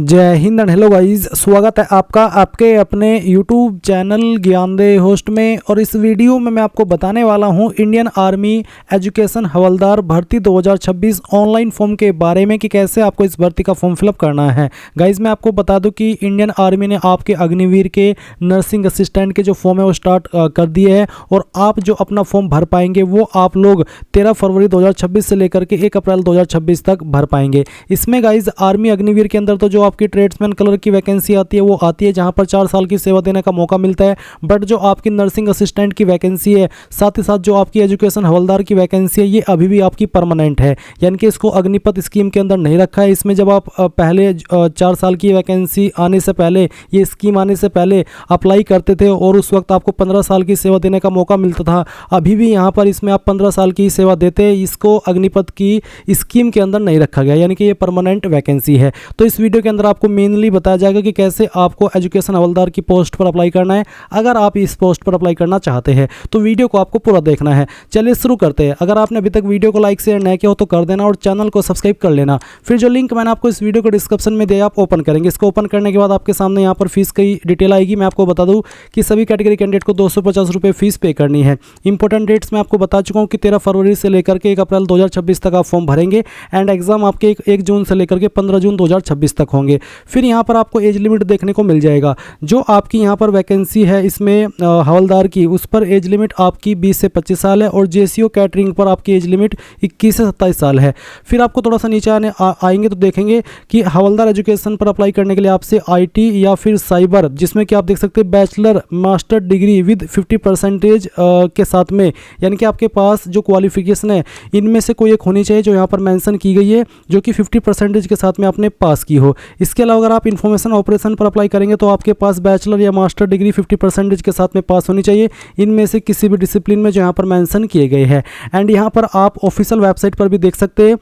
जय Hind and hello guys, स्वागत है आपका आपके अपने यूट्यूब चैनल ज्ञानदेह होस्ट में। और इस वीडियो में मैं आपको बताने वाला हूं इंडियन आर्मी एजुकेशन हवलदार भर्ती 2026 ऑनलाइन फॉर्म के बारे में कि कैसे आपको इस भर्ती का फॉर्म फिलअप करना है। गाइस मैं आपको बता दूं कि इंडियन आर्मी ने आपके अग्निवीर के नर्सिंग असिस्टेंट के जो फॉर्म है वो स्टार्ट कर दिए हैं और आप जो अपना फॉर्म भर पाएंगे वो आप लोग 13 फरवरी 2026 से लेकर के 1 अप्रैल 2026 तक भर पाएंगे। इसमें गाइस आर्मी अग्निवीर के अंदर तो जो आपकी ट्रेड्समैन कलर की वैकेंसी आती है वो आती है, जहां पर 4 साल की सेवा देने का मौका मिलता है। बट जो आपकी नर्सिंग असिस्टेंट की वैकेंसी है, साथ ही साथ जो आपकी एजुकेशन हवलदार की वैकेंसी है, ये अभी भी आपकी परमानेंट है, यानी कि इसको अग्निपथ स्कीम के अंदर नहीं रखा है। इसमें जब आप पहले 4 साल की वैकेंसी आने से पहले, ये स्कीम आने से पहले अप्लाई करते थे और उस वक्त आपको 15 साल की सेवा देने का मौका मिलता था। अभी भी यहाँ पर इसमें आप 15 साल की सेवा देते हैं, इसको अग्निपथ की स्कीम के अंदर नहीं रखा गया, यानी कि ये परमानेंट वैकेंसी है। तो इस वीडियो के अंदर आपको मेनली बताया जाएगा कि कैसे आपको एजुकेशन हवलदार की पोस्ट पर अप्लाई करना है। अगर आप इस पोस्ट पर अप्लाई करना चाहते हैं तो वीडियो को आपको पूरा देखना है। चलिए शुरू करते हैं। अगर आपने अभी तक वीडियो को लाइक शेयर नहीं किया हो तो कर देना और चैनल को सब्सक्राइब कर लेना। फिर जो लिंक मैंने आपको इस वीडियो को डिस्क्रिप्शन में दिया, आप ओपन करेंगे। इसको ओपन करने के बाद आपके सामने यहाँ पर फीस की डिटेल आएगी। मैं आपको बता दूँ कि सभी कैटेगरी कैंडिडेट को 250 रुपये फीस पे करनी है। इंपॉर्टेंट डेट्स मैं आपको बता चुका हूँ कि 13 फरवरी से लेकर के 1 अप्रैल 2026 तक आप फॉर्म भरेंगे एंड एग्जाम आपके 1 जून से लेकर के 15 जून 2026 तक होंगे। फिर यहाँ पर आपको एज लिमिट देखने को मिल जाएगा। जो आपकी यहाँ पर वैकेंसी है इसमें हवलदार की, उस पर एज लिमिट आपकी 20 से 25 साल है और जेसीओ कैटरिंग पर आपकी एज लिमिट 21 से 27 साल है। फिर आपको थोड़ा सा नीचे आएंगे तो देखेंगे कि हवलदार एजुकेशन पर अप्लाई करने के लिए आपसे आईटी या फिर साइबर, जिसमें कि आप देख सकते हैं बैचलर मास्टर डिग्री विद 50% के साथ में, यानी कि आपके पास जो क्वालिफिकेशन है इनमें से कोई एक होनी चाहिए जो यहाँ पर मेंशन की गई है, जो कि 50% के साथ में आपने पास की हो। इसके अलावा अगर आप इंफॉर्मेशन ऑपरेशन पर अप्लाई करेंगे तो आपके पास बैचलर या मास्टर डिग्री 50% के साथ में पास होनी चाहिए, इनमें से किसी भी डिसिप्लिन में जो यहाँ पर मेंशन किए गए हैं। एंड यहाँ पर आप ऑफिशियल वेबसाइट पर भी देख सकते हैं।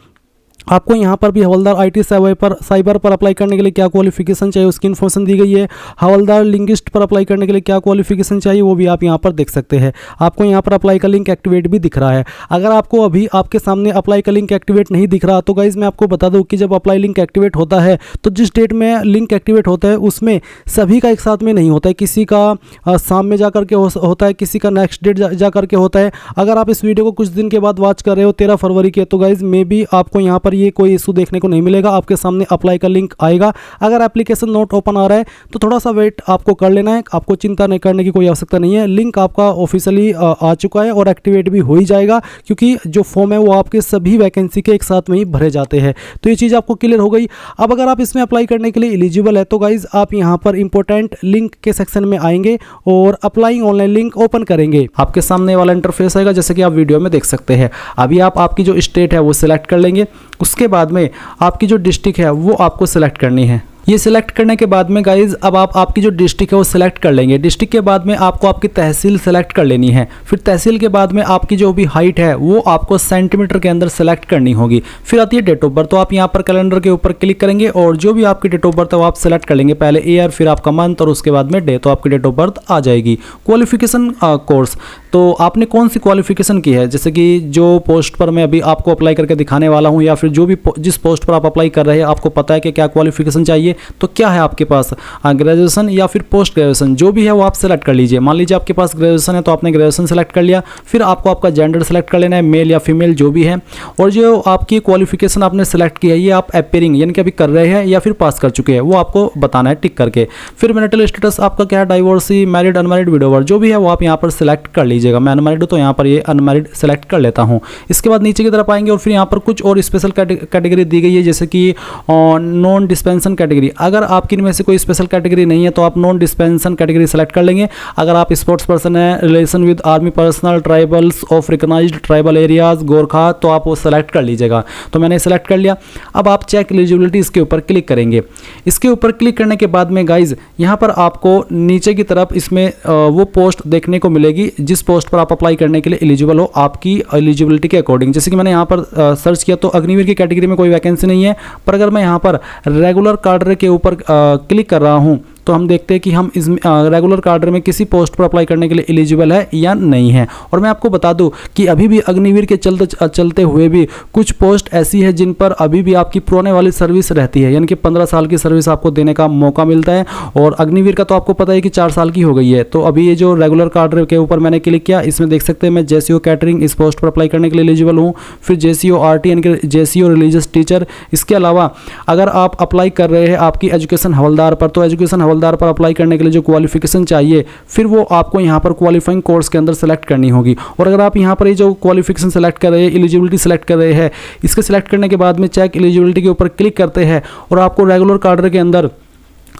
आपको यहाँ पर भी हवलदार आईटी साइबर पर अप्लाई करने के लिए क्या क्वालिफिकेशन चाहिए उसकी इन्फॉर्मेशन दी गई है। हवलदार लिंग्विस्ट पर अप्लाई करने के लिए क्या क्वालिफिकेशन चाहिए वो भी आप यहाँ पर देख सकते हैं। आपको यहाँ पर अप्लाई का लिंक एक्टिवेट भी दिख रहा है। अगर आपको अभी आपके सामने अप्लाई का लिंक एक्टिवेट नहीं दिख रहा तो गाइज मैं आपको बता दूँ कि जब अप्लाई लिंक एक्टिवेट होता है तो जिस डेट में लिंक एक्टिवेट होता है उसमें सभी का एक साथ में नहीं होता है, किसी का शाम में जा करके होता है, किसी का नेक्स्ट डेट जा करके होता है। अगर आप इस वीडियो को कुछ दिन के बाद वॉच कर रहे हो 13 फरवरी के, तो गाइज मे बी आपको यहाँ पर ये कोई इशू देखने को नहीं मिलेगा। आपके सामने अप्लाई का लिंक आएगा। अगर एप्लीकेशन नोट ओपन आ रहा है तो थोड़ा सा वेट आपको कर लेना है, आपको चिंता नहीं करने की कोई आवश्यकता नहीं है। लिंक आपका ऑफिशियली आ चुका है और एक्टिवेट भी हो ही जाएगा, क्योंकि जो फॉर्म है वो आपके सभी वैकेंसी के एक साथ में ही भरे जाते हैं। तो ये चीज़ आपको क्लियर हो गई। अब अगर आप इसमें अप्लाई करने के लिए एलिजिबल है तो गाइज आप यहाँ पर इंपॉर्टेंट लिंक के सेक्शन में आएंगे और अप्लाइंग ऑनलाइन लिंक ओपन करेंगे। आपके सामने वाला इंटरफेस आएगा जैसे कि आप वीडियो में देख सकते हैं। अभी आप आपकी जो स्टेट है वो सिलेक्ट कर लेंगे। उसके बाद में आपकी जो डिस्ट्रिक्ट है वो आपको सिलेक्ट करनी है। ये सिलेक्ट करने के बाद में गाइज अब आप आपकी जो डिस्ट्रिक्ट है वो सिलेक्ट कर लेंगे। डिस्ट्रिक्ट के बाद में आपको आपकी तहसील सेलेक्ट कर लेनी है। फिर तहसील के बाद में आपकी जो भी हाइट है वो आपको सेंटीमीटर के अंदर सेलेक्ट करनी होगी। फिर आती है डेट ऑफ बर्थ। तो आप यहाँ पर कैलेंडर के ऊपर क्लिक करेंगे और जो भी आपकी डेट ऑफ बर्थ है वो आप सेलेक्ट कर लेंगे। पहले ईयर, फिर आपका मंथ और उसके बाद में डे, तो आपकी डेट ऑफ बर्थ आ जाएगी। क्वालिफिकेशन कोर्स, तो आपने कौन सी क्वालिफिकेशन की है, जैसे कि जो पोस्ट पर मैं अभी आपको अप्लाई करके दिखाने वाला हूँ या फिर जो भी जिस पोस्ट पर आप अप्लाई कर रहे हैं आपको पता है कि क्या क्वालिफिकेशन चाहिए, तो क्या है आपके पास ग्रेजुएशन या फिर पोस्ट ग्रेजुएशन, जो भी है वो आप सेलेक्ट कर लीजिए। मान लीजिए आपके पास ग्रेजुएशन है तो आपने ग्रेजुएशन सेलेक्ट कर लिया। फिर आपको आपका जेंडर सेलेक्ट कर लेना है, मेल या फीमेल जो भी है। और जो आपकी क्वालिफिकेशन आपने सेलेक्ट की है ये आप अपीयरिंग यानी कि अभी कर रहे हैं या फिर पास कर चुके हैं वो आपको बताना है टिक करके। फिर मैरिटल स्टेटस आपका क्या है, डाइवोर्सी, मैरिड, अनमैरिड, विडोवर, जो भी है वो आप यहाँ पर सेलेक्ट कर लीजिएगा। मैं अनमैरिड तो यहाँ पर ये अनमैरिड सेलेक्ट कर लेता हूँ। इसके बाद नीचे की तरफ आएंगे और फिर यहाँ पर कुछ और स्पेशल कैटेगरी दी गई है, जैसे कि नॉन डिस्पेंसन कैटेगरी। अगर आपकी इनमें से कोई स्पेशल कैटेगरी नहीं है तो आप नॉन डिस्पेंसन कैटेगरी सेलेक्ट कर लेंगे। अगर आप स्पोर्ट्स पर्सन है, relation with army personnel, tribals of recognised tribal areas, Gorkha, तो आप वो सेलेक्ट कर लीजिएगा। तो मैंने सेलेक्ट कर लिया। अब आप चेक एलिजिबिलिटी इसके ऊपर क्लिक करेंगे। इसके ऊपर क्लिक करने के बाद में गाइज यहाँ पर आपको नीचे की तरफ इसमें वो पोस्ट देखने को मिलेगी जिस पोस्ट पर आप अप्लाई करने के लिए एलिजिबल हो, आपकी एलिजिबिलिटी के अकॉर्डिंग। जैसे कि मैंने यहाँ पर सर्च किया तो अग्निवीर की कैटेगरी में कोई वैकेंसी नहीं है, पर अगर मैं यहाँ पर रेगुलर कार्डर के ऊपर क्लिक कर रहा हूँ तो हम देखते हैं कि हम इस रेगुलर कार्डर में किसी पोस्ट पर अप्लाई करने के लिए एलिजिबल है या नहीं है। और मैं आपको बता दूं कि अभी भी अग्निवीर के चलते हुए भी कुछ पोस्ट ऐसी है जिन पर अभी भी आपकी पुराने वाली सर्विस रहती है, यानी कि 15 साल की सर्विस आपको देने का मौका मिलता है। और अग्निवीर का तो आपको पता है कि 4 साल की हो गई है। तो अभी ये जो रेगुलर कार्डर के ऊपर मैंने क्लिक किया, इसमें देख सकते हैं मैं जेसीओ कैटरिंग इस पोस्ट पर अप्लाई करने के लिए एलिजिबल हूँ। फिर जेसीओ आरटी यानी कि जेसीओ रिलीजियस टीचर। इसके अलावा अगर आप अप्लाई कर रहे हैं आपकी एजुकेशन हवलदार पर, तो एजुकेशन हवलदार पर अप्लाई करने के लिए जो क्वालिफिकेशन चाहिए फिर वो आपको यहाँ पर क्वालिफाइंग कोर्स के अंदर सेलेक्ट करनी होगी। और अगर आप यहाँ पर ये जो क्वालिफिकेशन सेलेक्ट कर रहे हैं, एलिजिबिलिटी सेलेक्ट कर रहे हैं, इसके सेलेक्ट करने के बाद में चेक एलिजिबिलिटी के ऊपर क्लिक करते हैं और आपको रेगुलर कार्डर के अंदर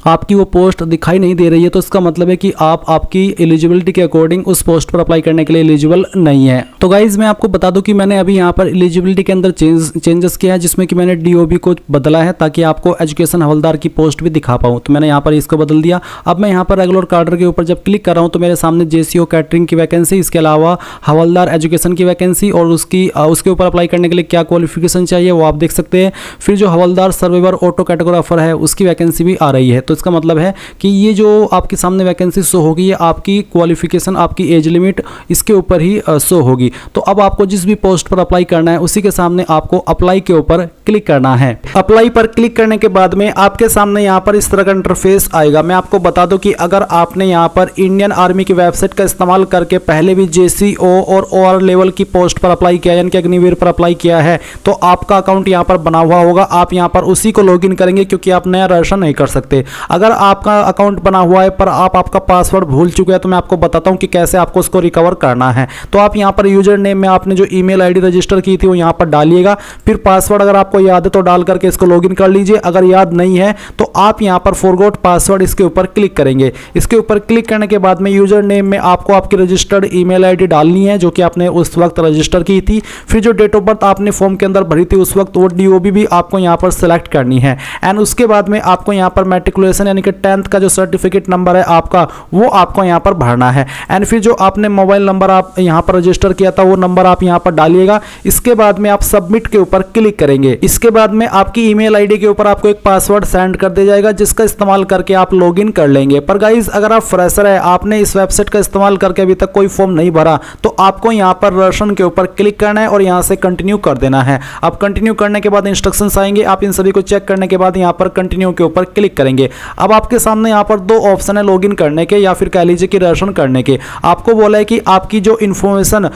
आपकी वो पोस्ट दिखाई नहीं दे रही है, तो इसका मतलब है कि आप आपकी एलिजिबिलिटी के अकॉर्डिंग उस पोस्ट पर अप्लाई करने के लिए एलिजिबल नहीं है। तो गाइज मैं आपको बता दूं कि मैंने अभी यहाँ पर एलिजिबिलिटी के अंदर चेंजेस किया है, जिसमें कि मैंने डीओबी को बदला है ताकि आपको एजुकेशन हवलदार की पोस्ट भी दिखा पाऊँ। तो मैंने यहाँ पर इसको बदल दिया। अब मैं यहाँ पर रेगुलर कार्डर के ऊपर जब क्लिक कर रहा हूँ तो मेरे सामने जेसीओ कैटरिंग की वैकेंसी, इसके अलावा हवलदार एजुकेशन की वैकेंसी और उसके ऊपर अप्लाई करने के लिए क्या क्वालिफिकेशन चाहिए वो आप देख सकते हैं। फिर जो हवलदार सर्वेवर ऑटो कैटेगोराफर है उसकी वैकेंसी भी आ रही है। तो इसका मतलब है कि ये जो आपके सामने वैकेंसी शो होगी ये आपकी क्वालिफिकेशन, आपकी एज लिमिट इसके ऊपर ही शो होगी। तो अब आपको जिस भी पोस्ट पर अप्लाई करना है उसी के सामने आपको अप्लाई के ऊपर क्लिक करना है। अप्लाई पर क्लिक करने के बाद में आपके सामने यहाँ पर इस तरह का इंटरफेस आएगा। मैं आपको बता दूं कि अगर आपने यहाँ पर इंडियन आर्मी की वेबसाइट का इस्तेमाल करके पहले भी जेसीओ और ओआर लेवल की पोस्ट पर अप्लाई किया यानी कि अग्निवीर पर अप्लाई किया है तो आपका अकाउंट यहाँ पर बना हुआ होगा। आप यहाँ पर उसी को लॉगिन करेंगे क्योंकि आप नया रजिस्टर नहीं कर सकते। अगर आपका अकाउंट बना हुआ है पर आप आपका पासवर्ड भूल चुके हैं तो मैं आपको बताता हूं कि कैसे आपको उसको रिकवर करना है। तो आप यहां पर यूजर नेम में आपने जो ईमेल आईडी रजिस्टर की थी वो यहां पर डालिएगा। फिर पासवर्ड अगर आपको याद है तो डाल करके इसको लॉगिन कर लीजिए। अगर याद नहीं है तो आप यहां पर फॉरगॉट पासवर्ड इसके ऊपर क्लिक करेंगे। इसके ऊपर क्लिक करने के बाद में यूजर नेम में आपको आपकी रजिस्टर्ड ईमेल आईडी डालनी है जो कि आपने उस वक्त रजिस्टर की थी। फिर जो डेट ऑफ बर्थ आपने फॉर्म के अंदर भरी थी उस वक्त वो डीओबी भी आपको यहां पर सेलेक्ट करनी है। एंड उसके बाद में आपको यहां पर मैट्रिकुलेशन यानी कि 10th का जो सर्टिफिकेट नंबर है आपका वो आपको यहां पर भरना है। एंड फिर जो आपने मोबाइल नंबर आप यहां पर रजिस्टर किया था वो नंबर आप यहां पर डालिएगा। इसके बाद में आप सबमिट के ऊपर क्लिक करेंगे। इसके बाद में आपकी ईमेल आईडी के ऊपर आपको एक पासवर्ड सेंड कर दिया जाएगा जिसका इस्तेमाल करके आप लॉगिन कर लेंगे। पर गाइस अगर आप फ्रेशर है, आपने इस वेबसाइट का इस्तेमाल करके अभी तक कोई फॉर्म नहीं भरा तो आपको यहां पर रजिस्ट्रेशन के ऊपर क्लिक करना है और यहां से कंटिन्यू कर देना है। अब कंटिन्यू करने के बाद इंस्ट्रक्शंस आएंगे, आप इन सभी को चेक करने के बाद यहां पर कंटिन्यू के ऊपर क्लिक करेंगे। अब आपके सामने यहां पर दो ऑप्शन है, लॉगिन करने के या फिर कह लीजिए कि रजिस्ट्रेशन करने के। आपको बोला है कि आपकी जो इंफॉर्मेशन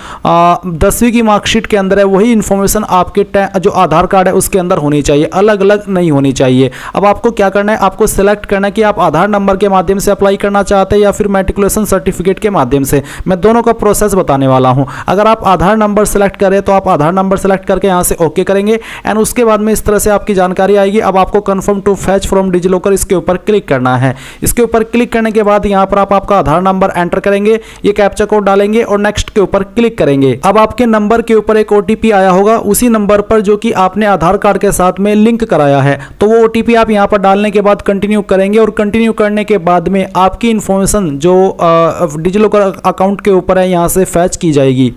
10वीं की मार्कशीट के अंदर है वही इंफॉर्मेशन आपके जो आधार कार्ड है उसके अंदर होनी चाहिए, अलग अलग नहीं होनी चाहिए। अब आपको क्या करना है, आपको सिलेक्ट करना है कि आप आधार नंबर के माध्यम से अप्लाई करना चाहते हैं या फिर मैट्रिकुलेशन सर्टिफिकेट के माध्यम से। मैं दोनों का प्रोसेस बताने वाला हूं। अगर आप आधार नंबर सेलेक्ट करें तो आप आधार नंबर सेलेक्ट करके यहां से ओके करेंगे एंड उसके बाद में इस तरह से आपकी जानकारी आएगी। अब आपको confirm to fetch from DigiLocker इसके ऊपर क्लिक करना है। इसके ऊपर क्लिक करने के बाद यहां पर आप आपका आधार नंबर एंटर करेंगे, ये कैप्चा कोड डालेंगे और नेक्स्ट के ऊपर क्लिक करेंगे। अब आपके नंबर के ऊपर एक ओटीपी आया होगा, उसी नंबर पर जो कि आपने आधार कार्ड के साथ में लिंक कराया है, तो वो ओटीपी आप यहां पर डालने के बाद कंटिन्यू करेंगे और कंटिन्यू करने के बाद में आपकी इंफॉर्मेशन जो डिजिलॉकर अकाउंट के ऊपर है यहां से फैच की जाएगी।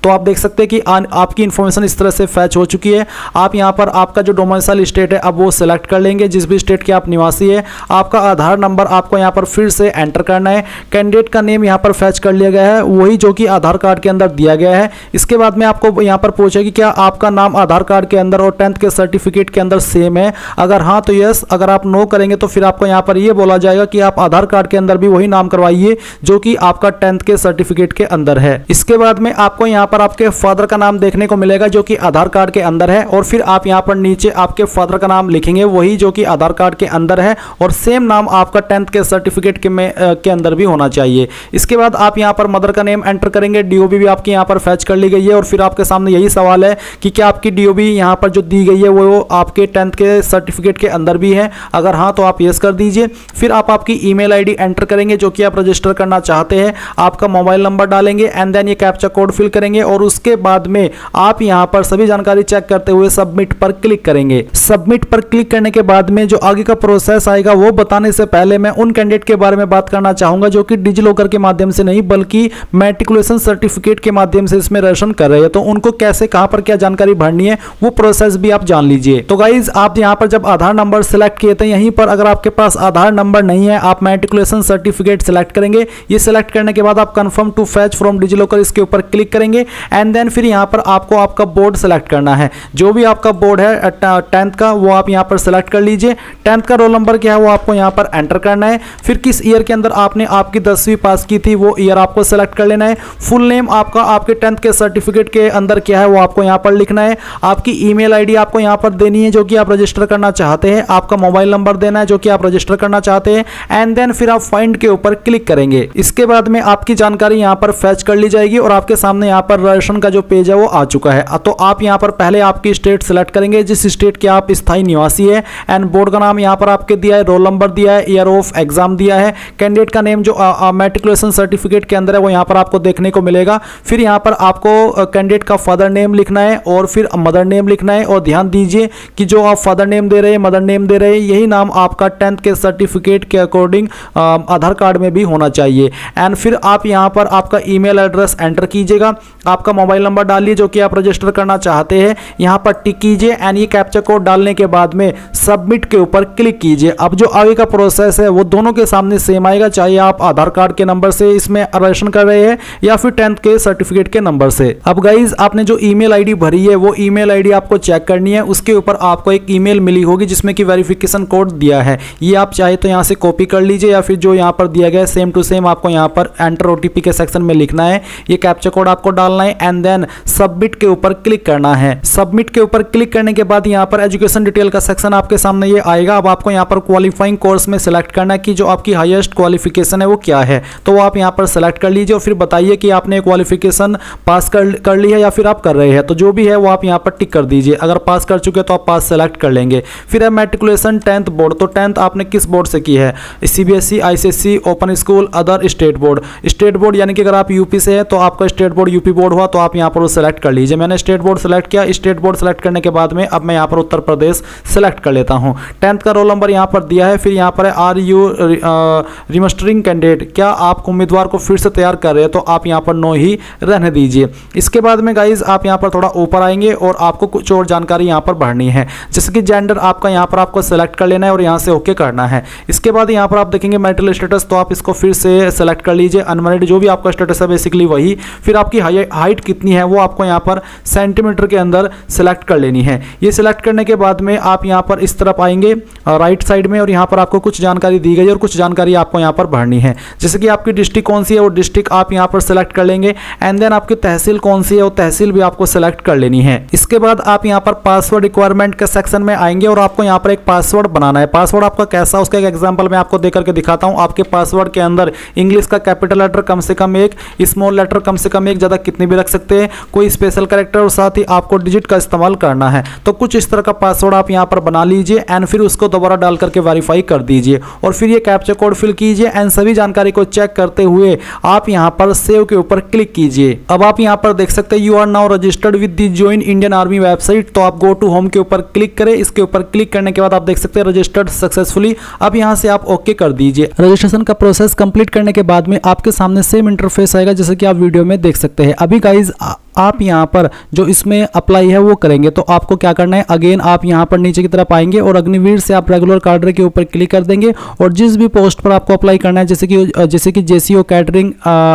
तो आप देख सकते हैं कि आपकी इंफॉर्मेशन इस तरह से फैच हो चुकी है। आप यहां पर आपका जो डोमिसाइल स्टेट है अब वो सिलेक्ट कर लेंगे, जिस भी स्टेट के आप निवासी है। आपका आधार नंबर आपको यहां पर फिर से एंटर करना है। कैंडिडेट का नेम यहां पर फैच कर लिया गया है, वही जो कि आधार कार्ड के अंदर दिया गया है। इसके बाद में आपको यहां पर पूछेगी क्या आपका नाम आधार कार्ड के अंदर और 10th के सर्टिफिकेट के अंदर सेम है। अगर हाँ तो यस, अगर आप नो करेंगे तो फिर आपको यहां पर यह बोला जाएगा कि आप आधार कार्ड के अंदर भी वही नाम करवाइए जो कि आपका 10th के सर्टिफिकेट के अंदर है। इसके बाद में आपको यहां पर आपके फादर का नाम देखने को मिलेगा जो कि आधार कार्ड के अंदर है और फिर आप यहां पर नीचे आपके फादर का नाम लिखेंगे वही जो कि आधार कार्ड के अंदर है और सेम नाम आपका 10th के सर्टिफिकेट के अंदर भी होना चाहिए। इसके बाद आप यहां पर मदर का नेम एंटर करेंगे। डीओबी भी आपकी यहां पर फैच कर ली गई है और फिर आपके सामने यही सवाल है कि क्या आपकी डीओबी यहां पर जो दी गई है वो आपके 10th के सर्टिफिकेट के अंदर भी है। अगर हाँ तो आप यस कर दीजिए। फिर आप आपकी ईमेल आईडी एंटर करेंगे जो कि आप रजिस्टर करना चाहते हैं। आपका मोबाइल नंबर डालेंगे एंड देन ये कैप्चा कोड फिल करेंगे और उसके बाद में आप यहाँ पर सभी जानकारी चेक करते हुए सबमिट पर क्लिक करेंगे। सबमिट पर क्लिक करने के बाद में जो आगे का प्रोसेस आएगा वो बताने से पहले मैं उन कैंडिडेट के बारे में बात करना चाहूंगा जो कि डिजिलॉकर के माध्यम से नहीं बल्कि मैट्रिकुलेशन सर्टिफिकेट के माध्यम से इसमें रजिस्ट्रेशन कर रहे हैं। तो उनको कैसे कहां पर क्या जानकारी भरनी है वो प्रोसेस भी आप जान लीजिए। तो गाइज आप यहां पर जब आधार नंबर सिलेक्ट किए थे, यहीं पर अगर आपके पास आधार नंबर नहीं है आप मैट्रिकुलेशन सर्टिफिकेट सिलेक्ट करेंगे। ये सिलेक्ट करने के बाद आप confirm to fetch from DigiLocker इसके ऊपर क्लिक करेंगे एंड देन फिर यहां पर आपको आपका बोर्ड सेलेक्ट करना है। जो भी आपका बोर्ड है 10th का वो आप यहां पर सेलेक्ट कर लीजिए। 10th का रोल नंबर क्या है वो आपको यहां पर एंटर करना है। फिर किस ईयर के अंदर आपने आपकी 10वीं पास की थी वो ईयर आपको सेलेक्ट कर लेना है। फुल नेम आपका आपके 10th के सर्टिफिकेट के अंदर क्या है वो आपको यहां पर लिखना है। आपकी ईमेल आईडी आपको यहां पर देनी है जो कि आप रजिस्टर करना चाहते हैं। आपका मोबाइल नंबर देना है जो कि आप रजिस्टर करना चाहते हैं एंड देन फिर आप फाइंड के ऊपर क्लिक करेंगे। इसके बाद में आपकी जानकारी यहां पर फैच कर ली जाएगी और आपके सामने यहां पर रजिस्ट्रेशन का जो पेज है वो आ चुका है। तो आप यहां पर पहले आपकी स्टेट सेलेक्ट करेंगे, जिस स्टेट के आप स्थायी निवासी है एंड बोर्ड का नाम यहां पर आपके दिया है, रोल नंबर दिया है, ईयर ऑफ एग्जाम दिया है, कैंडिडेट का नेम जो मैट्रिकुलेशन सर्टिफिकेट के अंदर है वो यहां पर आपको देखने को मिलेगा। फिर यहां पर आपको कैंडिडेट का फादर नेम लिखना है और फिर मदर नेम लिखना है और ध्यान दीजिए कि जो आप फादर नेम दे रहे हैं मदर नेम दे रहे हैं यही नाम आपका 10th के सर्टिफिकेट के अकॉर्डिंग आधार कार्ड में भी होना चाहिए। एंड फिर आप यहां पर आपका ईमेल एड्रेस एंटर कीजिएगा, आपका मोबाइल नंबर डालिए जो कि आप रजिस्टर करना चाहते हैं, यहां पर टिक कीजिए एंड ये कैप्चा कोड डालने के बाद में सबमिट के ऊपर क्लिक कीजिए। अब जो आगे का प्रोसेस है वो दोनों के सामने सेम आएगा, चाहे आप आधार कार्ड के नंबर से इसमें रजिस्ट्रेशन कर रहे हैं या फिर 10th के सर्टिफिकेट के नंबर से। अब गाइज आपने जो ईमेल आईडी भरी है वो ईमेल आईडी आपको चेक करनी है। उसके ऊपर आपको एक ईमेल मिली होगी जिसमें कि वेरिफिकेशन कोड दिया है, ये आप चाहे तो यहां से कॉपी कर लीजिए या फिर जो यहां पर दिया गया है सेम टू सेम आपको यहां पर एंटर ओटीपी के सेक्शन में लिखना है। ये कैप्चा कोड आपको डालना है एंड देन सबमिट के ऊपर क्लिक करना है। सबमिट के ऊपर क्लिक करने के बाद यहां पर एजुकेशन डिटेल का सेक्शन आपके सामने ये आएगा। अब आपको यहां पर क्वालिफाइंग कोर्स में सिलेक्ट करना है कि जो आपकी हाईएस्ट क्वालिफिकेशन है वो क्या है, तो वो आप यहां पर सिलेक्ट कर लीजिए और फिर बताइए कि आपने क्वालिफिकेशन पास कर ली है या फिर आप कर रहे हैं। तो जो भी है वो आप यहां पर टिक कर दीजिए, अगर पास कर चुके तो आप पास सेलेक्ट कर लेंगे। फिर है मैट्रिकुलेशन 10th बोर्ड, तो 10th आपने किस बोर्ड से की है, CBSE, ICSE, open school, other state board. State board यानी कि अगर आप यूपी से है तो आपका स्टेट बोर्ड यूपी बोर्ड हुआ तो आप यहां पर वो सेलेक्ट कर लीजिए। मैंने स्टेट बोर्ड सेलेक्ट किया। स्टेट बोर्ड सेलेक्ट करने के बाद में अब मैं यहां पर उत्तर प्रदेश सेलेक्ट कर लेता हूं। 10th का रोल नंबर यहां पर दिया है। फिर यहां पर है आर यू रिमस्टरिंग कैंडिडेट, क्या आप उम्मीदवार को फिर से तैयार कर रहे हैं, तो आप यहां पर नो ही रहने दीजिए। इसके बाद में गाइज आप यहां पर थोड़ा ऊपर आएंगे और आपको कुछ और जानकारी यहां पर भरनी है, जैसे कि जेंडर आपका यहां पर आपको सेलेक्ट कर लेना है और यहां से ओके करना है। इसके बाद यहां पर आप देखेंगे मैरिटल स्टेटस, तो आप इसको फिर से सेलेक्ट कर लीजिए, अनमैरिड जो भी आपका स्टेटस है बेसिकली वही। फिर आपकी हाइट कितनी है वो आपको यहां पर सेंटीमीटर के अंदर सेलेक्ट कर लेनी है। ये सिलेक्ट करने के बाद में आप यहां पर इस तरफ आएंगे राइट साइड में और यहां पर आपको कुछ जानकारी दी गई और कुछ जानकारी आपको यहां पर भरनी है, जैसे कि आपकी डिस्ट्रिक्ट कौन सी है वो डिस्ट्रिक्ट आप यहां पर सेलेक्ट कर लेंगे एंड देन आपकी तहसील कौन सी है वो तहसील भी आपको सेलेक्ट कर लेनी है। इसके बाद आप यहां पर पासवर्ड रिक्वायरमेंट के सेक्शन में आएंगे और आपको यहां पर एक पासवर्ड बनाना है। पासवर्ड आपका कैसा, उसका एक एग्जांपल मैं आपको देकर के दिखाता हूं। आपके पासवर्ड के अंदर इंग्लिश का कैपिटल लेटर कम से कम एक, स्मॉल लेटर कम से कम एक, ज्यादा कितनी भी रख सकते हैं, कोई स्पेशल कैरेक्टर और साथ ही आपको डिजिट का इस्तेमाल करना है। तो कुछ इस तरह का पासवर्ड आप यहां पर बना लीजिए एंड फिर उसको दोबारा डाल करके वेरीफाई कर दीजिए और फिर ये कैप्चा कोड फिल कीजिए एंड सभी जानकारी को चेक करते हुए आप यहां पर सेव के ऊपर क्लिक कीजिए। अब आप यहां पर देख सकते हैं you are now registered with the join Indian army website, तो आप गो टू होम के ऊपर क्लिक करें। इसके ऊपर क्लिक करने के बाद आप देख सकते हैं रजिस्टर्ड सक्सेसफुली। अब यहां से आप ओके कर दीजिए। रजिस्ट्रेशन का प्रोसेस कंप्लीट करने के बाद में आपके सामने सेम इंटरफेस आएगा जैसे कि आप वीडियो में देख सकते हैं। अभी गाइज आप यहां पर जो इसमें अप्लाई है वो करेंगे, तो आपको क्या करना है, अगेन आप यहां पर नीचे की तरफ आएंगे और अग्निवीर से आप रेगुलर कैडर के ऊपर क्लिक कर देंगे और जिस भी पोस्ट पर आपको अप्लाई करना है, जैसे कि जेसीओ कैटरिंग,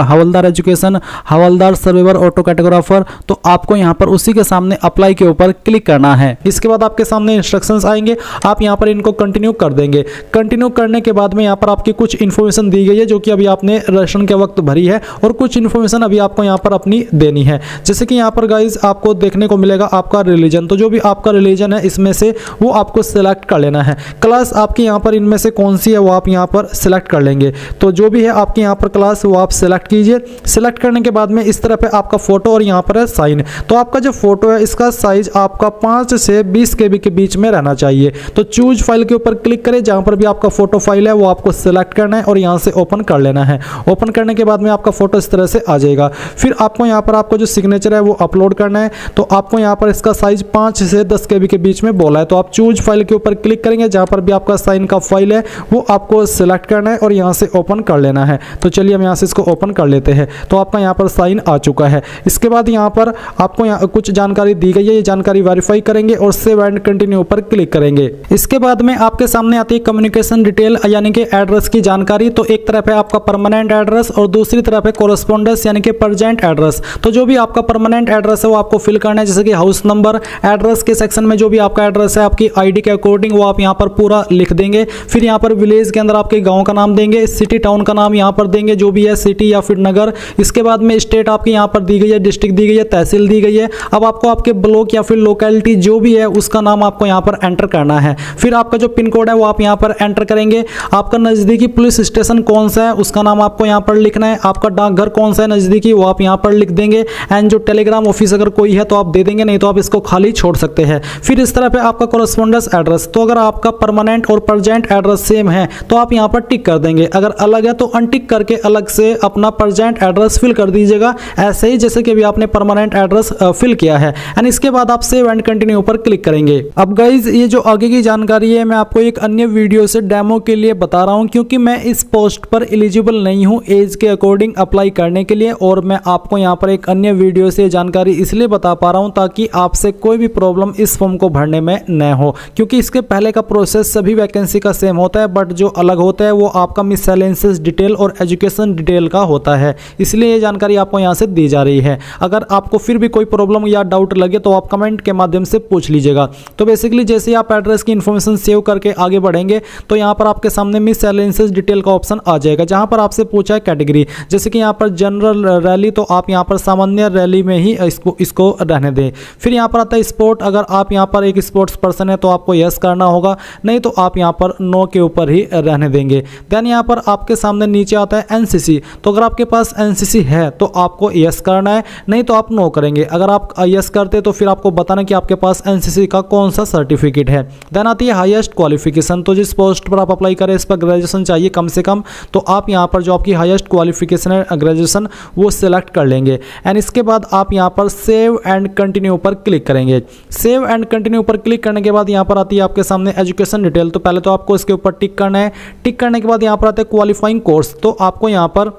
हवलदार एजुकेशन, हवलदार सर्वेवर, ऑटो कैटेगोराफर, तो आपको यहां पर उसी के सामने अप्लाई के ऊपर क्लिक करना है। इसके बाद आपके सामने इंस्ट्रक्शंस आएंगे, आप यहां पर इनको कंटिन्यू कर देंगे। कंटिन्यू करने के बाद में यहां पर आपकी कुछ इन्फॉर्मेशन दी गई है जो कि अभी आपने रजिस्ट्रेशन के वक्त भरी है और कुछ इन्फॉर्मेशन अभी आपको यहां पर अपनी देनी है। जैसे कि यहाँ पर गाइज आपको देखने को मिलेगा आपका रिलीजन, तो जो भी आपका रिलीजन है इसमें से वो आपको सिलेक्ट कर लेना है। क्लास आपकी यहाँ पर इनमें से कौन सी है वो आप यहाँ पर सिलेक्ट कर लेंगे, तो जो भी है आपकी यहाँ पर क्लास वो आप सिलेक्ट कीजिए। सिलेक्ट करने के बाद में इस तरह पे आपका फोटो और यहाँ पर है साइन, तो आपका जो फोटो है इसका साइज आपका 5 से 20 KB के बीच में रहना चाहिए। तो चूज फाइल के ऊपर क्लिक करें, जहाँ पर भी आपका फोटो फाइल है वो आपको सिलेक्ट करना है और यहाँ से ओपन कर लेना है। ओपन करने के बाद में आपका फोटो इस तरह से आ जाएगा। फिर आपको यहाँ पर आपको जो सिग्नेचर सिग्नेचर है वो अपलोड करना है। तो आपको यहाँ पर इसका साइज 5 से 10 KB के बीच में बोला है। तो आप चूज फाइल के ऊपर क्लिक करेंगे, जहाँ पर भी आपका साइन का फाइल है वो आपको सिलेक्ट करना है और यहाँ से ओपन कर लेना है। तो चलिए हम यहाँ से इसको ओपन कर लेते हैं। तो आपका यहाँ पर साइन आ चुका है। इसके बाद यहाँ पर आपको यहाँ कुछ जानकारी दी गई है, ये जानकारी वेरीफाई करेंगे और सेव एंड कंटिन्यू पर क्लिक करेंगे। इसके बाद में आपके सामने आती है कम्युनिकेशन डिटेल यानी कि एड्रेस की जानकारी। तो एक तरफ है आपका परमानेंट एड्रेस और दूसरी तरफ है कोरेस्पोंडेंस यानी कि प्रेजेंट एड्रेस। तो जो भी आपका परमानेंट एड्रेस है वो आपको फिल करना है, जैसे कि हाउस नंबर। एड्रेस के सेक्शन में जो भी आपका एड्रेस है आपकी आईडी के अकॉर्डिंग वो आप यहाँ पर पूरा लिख देंगे। फिर यहाँ पर विलेज के अंदर आपके गांव का नाम देंगे, सिटी टाउन का नाम यहाँ पर देंगे जो भी है, सिटी या फिर नगर। इसके बाद में स्टेट आपकी यहाँ पर दी गई है, डिस्ट्रिक्ट दी गई है, तहसील दी गई है। अब आपको आपके ब्लॉक या फिर लोकेलिटी जो भी है उसका नाम आपको यहाँ पर एंटर करना है। फिर आपका जो पिन कोड है वो आप यहाँ पर एंटर करेंगे। आपका नज़दीकी पुलिस स्टेशन कौन सा है उसका नाम आपको यहाँ पर लिखना है। आपका डाकघर कौन सा है नज़दीकी वो आप यहाँ पर लिख देंगे। एंड जो टेलीग्राम ऑफिस अगर कोई है तो आप दे देंगे, नहीं तो आप इसको खाली छोड़ सकते हैं। फिर इस तरह पे आपका कोरेस्पोंडेंस एड्रेस। तो अगर आपका परमानेंट और प्रेजेंट एड्रेस सेम है तो आप यहाँ पर टिक कर देंगे, अगर अलग है तो अनटिक करके अलग से अपना प्रेजेंट एड्रेस फिल कर दीजिएगा, ऐसे ही जैसे कि अभी आपने परमानेंट एड्रेस फिल किया है। एंड इसके बाद आप सेव एंड कंटिन्यू पर क्लिक करेंगे। अब गाइज ये जो आगे की जानकारी है मैं आपको एक अन्य वीडियो से डेमो के लिए बता रहा हूं, क्योंकि मैं इस पोस्ट पर एलिजिबल नहीं हूं एज के अकॉर्डिंग अप्लाई करने के लिए, और मैं आपको यहां पर एक अन्य वीडियो से जानकारी इसलिए बता पा रहा हूं ताकि आपसे कोई भी प्रॉब्लम इस फॉर्म को भरने में न हो, क्योंकि इसके पहले का प्रोसेस सभी वैकेंसी का सेम होता है, बट जो अलग होता है वो आपका मिससेलेनियस डिटेल और एजुकेशन डिटेल का होता है। इसलिए ये जानकारी आपको यहाँ से दी जा रही है। अगर आपको फिर भी कोई प्रॉब्लम या डाउट लगे तो आप कमेंट के माध्यम से पूछ लीजिएगा। तो बेसिकली जैसे आप एड्रेस की इन्फॉर्मेशन सेव करके आगे बढ़ेंगे तो यहाँ पर आपके सामने मिससेलेनियस डिटेल का ऑप्शन आ जाएगा, जहाँ पर आपसे पूछा है कैटेगरी, जैसे कि यहाँ पर जनरल रैली, तो आप यहाँ पर सामान्य रैली में ही इसको रहने दें। फिर यहाँ पर आता है स्पोर्ट। अगर आप यहाँ पर एक स्पोर्ट्स पर्सन है तो आपको यस करना होगा, नहीं तो आप यहाँ पर नो के ऊपर ही रहने देंगे। देन यहाँ पर आपके सामने नीचे आता है एनसीसी। तो अगर आपके पास एनसीसी है तो आपको यस करना है, नहीं तो आप नो करेंगे। अगर आप यस करते तो फिर आपको बताना कि आपके पास एनसीसी का कौन सा सर्टिफिकेट है। देन आती है हाईएस्ट क्वालिफिकेशन। तो जिस पोस्ट पर आप अप्लाई करें इस पर ग्रेजुएशन चाहिए कम से कम, तो आप यहाँ पर जो आपकी हाईएस्ट क्वालिफिकेशन है ग्रेजुएशन वो सिलेक्ट कर लेंगे। एंड इसके बाद आप यहाँ पर सेव एंड कंटिन्यू पर क्लिक करेंगे। सेव एंड कंटिन्यू पर क्लिक करने के बाद यहाँ पर आती है आपके सामने एजुकेशन डिटेल। तो पहले तो आपको इसके ऊपर टिक करना है। टिक करने के बाद यहाँ पर आता है क्वालिफाइंग कोर्स। तो आपको यहाँ पर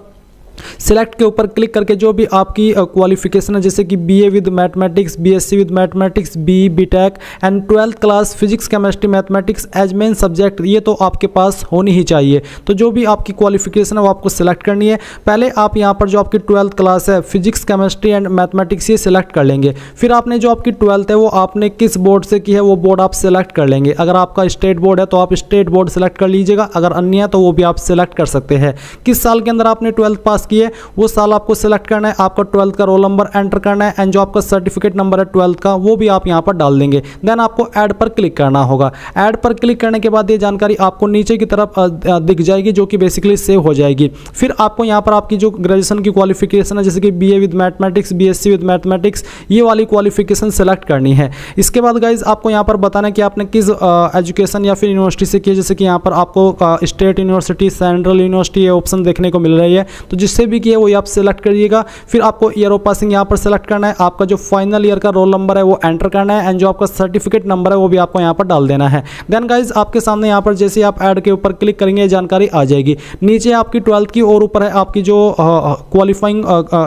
सिलेक्ट के ऊपर क्लिक करके जो भी आपकी क्वालिफिकेशन है, जैसे कि BA with mathematics, BSc with mathematics, BTech and 12th class physics chemistry mathematics as main subject, ये तो आपके पास होनी ही चाहिए। तो जो भी आपकी क्वालिफिकेशन है वो आपको सिलेक्ट करनी है। पहले आप यहाँ पर जो आपकी 12th क्लास है फिजिक्स केमिस्ट्री एंड मैथमेटिक्स ये सिलेक्ट कर लेंगे। फिर आपने जो आपकी 12th है वो आपने किस बोर्ड से की है वो बोर्ड आप सिलेक्ट कर लेंगे। अगर आपका स्टेट बोर्ड है तो आप स्टेट बोर्ड सिलेक्ट कर लीजिएगा, अगर अन्य है तो वो भी आप सिलेक्ट कर सकते हैं। किस साल के अंदर आपने 12th पास की है वो साल आपको सिलेक्ट करना है। आपका 12th का रोल नंबर एंटर करना है एंड जो आपका सर्टिफिकेट नंबर है 12th का वो भी आप यहां पर डाल देंगे। देन आपको ऐड पर क्लिक करना होगा। ऐड पर क्लिक करने के बाद ये जानकारी आपको नीचे की तरफ दिख जाएगी, जो कि बेसिकली सेव हो जाएगी। फिर आपको यहां पर आपकी जो ग्रेजुएशन की क्वालिफिकेशन है, जैसे कि BA with mathematics, BSc with mathematics, ये वाली क्वालिफिकेशन सेलेक्ट करनी है। इसके बाद गाइज आपको यहाँ पर बताना है कि आपने किस एजुकेशन या फिर यूनिवर्सिटी से किया। जैसे कि यहाँ पर आपको स्टेट यूनिवर्सिटी, सेंट्रल यूनिवर्सिटी ये ऑप्शन देखने को मिल रही है, तो जिससे भी किया वही आप सेलेक्ट करिएगा। फिर आपको ईयर ऑफ पासिंग यहाँ पर सेलेक्ट करना है। आपका जो फाइनल ईयर का रोल नंबर है वो एंटर करना है एंड जो आपका सर्टिफिकेट नंबर है वो भी आपको यहाँ पर डाल देना है। देन गाइज आपके सामने यहाँ पर जैसे आप ऐड के ऊपर क्लिक करेंगे जानकारी आ जाएगी। नीचे आपकी 12th की और ऊपर है आपकी जो क्वालिफाइंग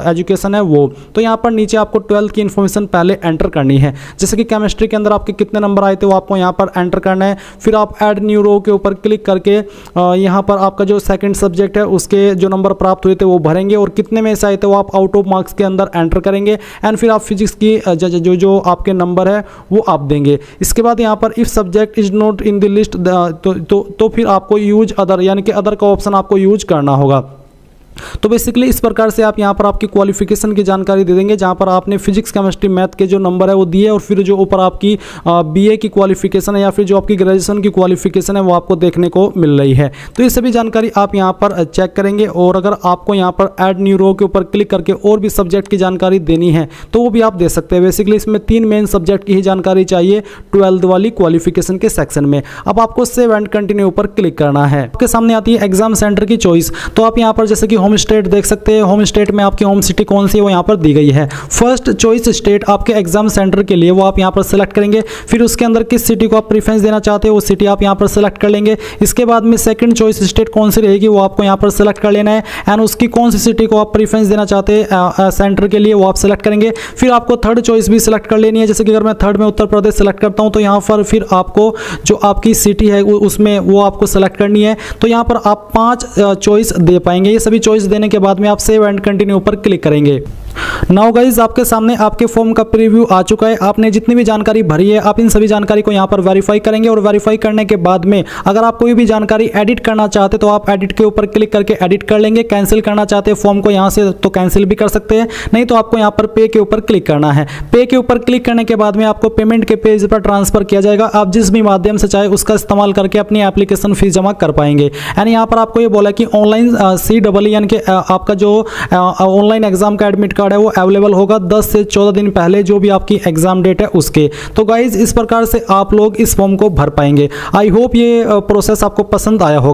एजुकेशन है वो। तो यहाँ पर नीचे आपको 12th की इन्फॉर्मेशन पहले एंटर करनी है। जैसे कि केमिस्ट्री के अंदर आपके कितने नंबर आए थे वो आपको यहाँ पर एंटर करना है। फिर आप ऐड न्यू रो के ऊपर क्लिक करके यहाँ पर आपका जो सेकंड सब्जेक्ट है उसके जो नंबर प्राप्त हुए थे वो भरेंगे और कितने में से आए थे वो आप आउट ऑफ मार्क्स के अंदर एंटर करेंगे। एंड फिर आप फिजिक्स की जो आपके नंबर है वो आप देंगे। इसके बाद यहाँ पर if subject is not in the list तो फिर आपको यूज अदर यानी कि अदर का ऑप्शन आपको यूज करना होगा। तो बेसिकली इस प्रकार से आप यहाँ पर आपकी क्वालिफिकेशन की जानकारी दे देंगे, जहाँ पर आपने फिजिक्स केमिस्ट्री मैथ के जो नंबर है वो दिए और फिर जो ऊपर आपकी बीए की क्वालिफिकेशन है या फिर जो आपकी ग्रेजुएशन की क्वालिफिकेशन है वो आपको देखने को मिल रही है। तो ये सभी जानकारी आप यहाँ पर चेक करेंगे और अगर आपको यहाँ पर ऐड न्यू रो के ऊपर क्लिक करके और भी सब्जेक्ट की जानकारी देनी है तो वो भी आप दे सकते हैं। बेसिकली इसमें 3 मेन सब्जेक्ट की ही जानकारी चाहिए 12th वाली क्वालिफिकेशन के सेक्शन में। अब आपको सेव एंड कंटिन्यू पर क्लिक करना है। आपके सामने आती है एग्जाम सेंटर की चॉइस। तो आप यहाँ पर जैसे कि होम स्टेट देख सकते हैं। होम स्टेट में आपकी होम सिटी कौन सी है वो यहाँ पर दी गई है। फर्स्ट चॉइस स्टेट आपके एग्जाम सेंटर के लिए वो आप यहाँ पर सेलेक्ट करेंगे। फिर उसके अंदर किस सिटी को आप प्रीफरेंस देना चाहते हो वो सिटी आप यहाँ पर सेलेक्ट कर लेंगे। इसके बाद में सेकंड चॉइस स्टेट कौन सी रहेगी वो आपको यहाँ पर सेलेक्ट कर लेना है एंड उसकी कौन सी सिटी को आप प्रीफरेंस देना चाहते हैं सेंटर के लिए वो आप सेलेक्ट करेंगे। फिर आपको थर्ड चॉइस भी सेलेक्ट कर लेनी है। जैसे कि अगर मैं थर्ड में उत्तर प्रदेश सेलेक्ट करता हूँ तो यहाँ पर फिर आपको जो आपकी सिटी है उसमें वो आपको सेलेक्ट करनी है। तो यहाँ पर आप 5 चॉइस दे पाएंगे। ये सभी चॉइस देने के बाद में आप सेव एंड कंटिन्यू पर क्लिक करेंगे। नाउ गाइज आपके सामने आपके फॉर्म का प्रीव्यू आ चुका है। आपने जितनी भी जानकारी भरी है आप इन सभी जानकारी को यहाँ पर वेरीफाई करेंगे और वेरीफाई करने के बाद में अगर आप कोई भी जानकारी एडिट करना चाहते तो आप एडिट के ऊपर क्लिक करके एडिट कर लेंगे। कैंसिल करना चाहते हैं फॉर्म को यहाँ से तो कैंसिल भी कर सकते हैं, नहीं तो आपको यहाँ पर पे के ऊपर क्लिक करना है। पे के ऊपर क्लिक करने के बाद में आपको पेमेंट के पेज पर ट्रांसफर किया जाएगा। आप जिस भी माध्यम से चाहे उसका इस्तेमाल करके अपनी एप्लीकेशन फीस जमा कर पाएंगे। एंड यहाँ पर आपको ये बोला कि ऑनलाइन CEE के आपका जो ऑनलाइन एग्जाम का एडमिट कार्ड है वो अवेलेबल होगा 10 से 14 दिन पहले जो भी आपकी एग्जाम डेट है उसके। तो गाइज इस प्रकार से आप लोग इस फॉर्म को भर पाएंगे। आई होप ये प्रोसेस आपको पसंद आया हो।